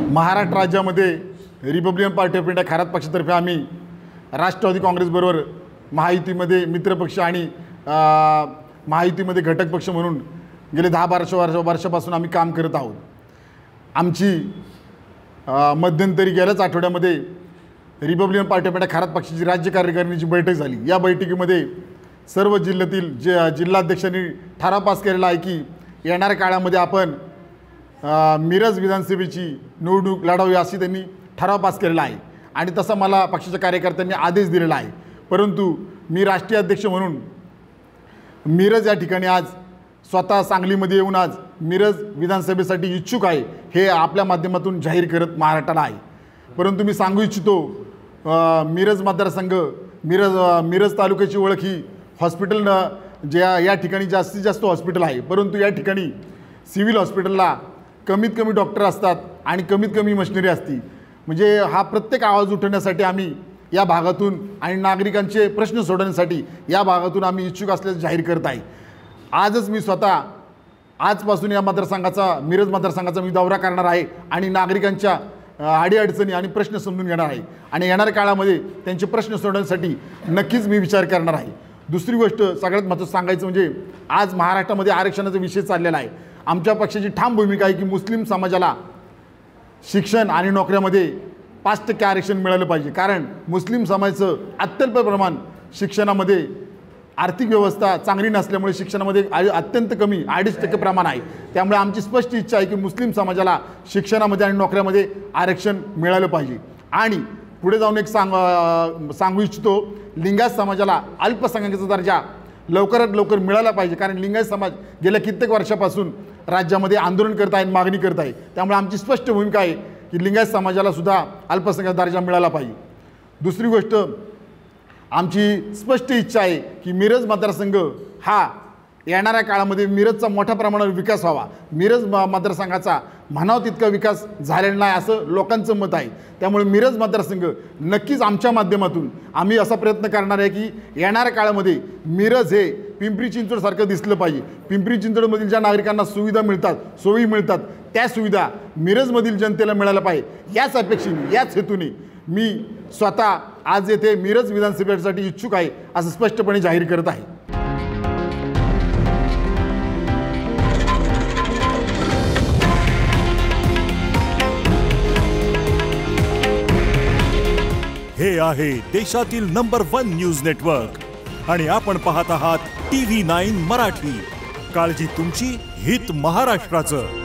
महाराष्ट्र राज्यामध्ये Republican party of India खैरात पक्षातर्फे आम्ही राष्ट्रवादी काँग्रेसबरोबर महायुतीमध्ये मित्रपक्ष आणि महायुतीमध्ये घटक पक्ष म्हणून गेले 10-12 वर्षापासून आम्ही काम करत आहोत। आमची मध्यंतरी गेल्याच आठवड्यामध्ये रिपब्लिकन पार्टी ऑफ इंडिया खैरात पक्षाची राज्य कार्यकारिणीची बैठक झाली। या बैठकीमध्ये सर्व जिल्ह्यातील जिल्हाध्यक्षांनी ठराव पास केलेला आहे की येणाऱ्या काळामध्ये आपण मिरज विधानसभेची निवडणूक लढावी अशी त्यांनी ठराव पास केलेला आहे आणि तसा मला पक्षाच्या कार्यकर्त्यांनी आदेश दिलेला आहे। परंतु मी राष्ट्रीय अध्यक्ष म्हणून मिरज या ठिकाणी आज स्वतः सांगलीमध्ये येऊन आज मिरज विधानसभेसाठी इच्छुक आहे हे आपल्या माध्यमातून जाहीर करत महाराष्ट्राला आहे। परंतु मी सांगू इच्छितो मिरज मतदारसंघ मिरज तालुक्याची ओळख ही हॉस्पिटल या ठिकाणी जास्तीत जास्त हॉस्पिटल आहे, परंतु या ठिकाणी सिव्हिल हॉस्पिटलला कमीत कमी डॉक्टर असतात आणि कमीत कमी मशिनरी असती। म्हणजे हा प्रत्येक आवाज उठवण्यासाठी आम्ही या भागातून आणि नागरिकांचे प्रश्न सोडवण्यासाठी या भागातून आम्ही इच्छुक असल्याचे जाहीर करत आहे। आजच मी स्वतः आजपासून या मतदारसंघाचा मिरज मतदारसंघाचा मी दौरा करणार आहे आणि नागरिकांच्या अडीअडचणी आणि प्रश्न समजून घेणार आहे आणि येणाऱ्या काळामध्ये त्यांचे प्रश्न सोडवण्यासाठी नक्कीच मी विचार करणार आहे। दुसरी गोष्ट सगळ्यात महत्त्वाचं सांगायचं म्हणजे आज महाराष्ट्रामध्ये आरक्षणाचा विषय चाललेला आहे। आमच्या पक्षाची ठाम भूमिका आहे की मुस्लिम समाजाला शिक्षण आणि नोकऱ्यामध्ये 5% आरक्षण मिळालं पाहिजे, कारण मुस्लिम समाजाचं अत्यल्प प्रमाण शिक्षणामध्ये आर्थिक व्यवस्था चांगली नसल्यामुळे शिक्षणामध्ये अत्यंत कमी 2.5% प्रमाण आहे। त्यामुळे आमची स्पष्ट इच्छा आहे की मुस्लिम समाजाला शिक्षणामध्ये आणि नोकऱ्यामध्ये आरक्षण मिळालं पाहिजे। आणि पुढे जाऊन एक सांगू इच्छितो, लिंगायत समाजाला अल्पसंख्याकाचा दर्जा लवकरात लवकर मिळाला पाहिजे, कारण लिंगायत समाज गेल्या कित्येक वर्षापासून राज्यामध्ये आंदोलन करत आहे, मागणी करत आहे। त्यामुळे आमची स्पष्ट भूमिका आहे की लिंगायत समाजाला सुद्धा अल्पसंख्याक दर्जा मिळाला पाहिजे। दुसरी गोष्ट आमची स्पष्ट इच्छा आहे की मिरज मतदारसंघ हा येणाऱ्या काळामध्ये मिरजचा मोठ्या प्रमाणावर विकास व्हावा। मिरज मतदारसंघाचा म्हणावा तितका विकास झालेला नाही असं लोकांचं मत आहे। त्यामुळे मिरज मतदारसंघ नक्कीच आमच्या माध्यमातून आम्ही असा प्रयत्न करणार आहे की येणाऱ्या काळामध्ये मिरज हे पिंपरी चिंचवडसारखं दिसलं पाहिजे। पिंपरी चिंचवडमधील ज्या नागरिकांना सुविधा मिळतात, सोयी मिळतात, त्या सुविधा मिरजमधील जनतेला मिळायला पाहिजे। याच अपेक्षेने याच हेतूने मी स्वतः आज येथे मिरज विधानसभेसाठी इच्छुक आहे असं स्पष्टपणे जाहीर करत आहे। हे आहे देशातील नंबर 1 न्यूज नेटवर्क आणि आपण पाहत आहात TV9 मराठी। काळजी तुमची, हित महाराष्ट्राचं।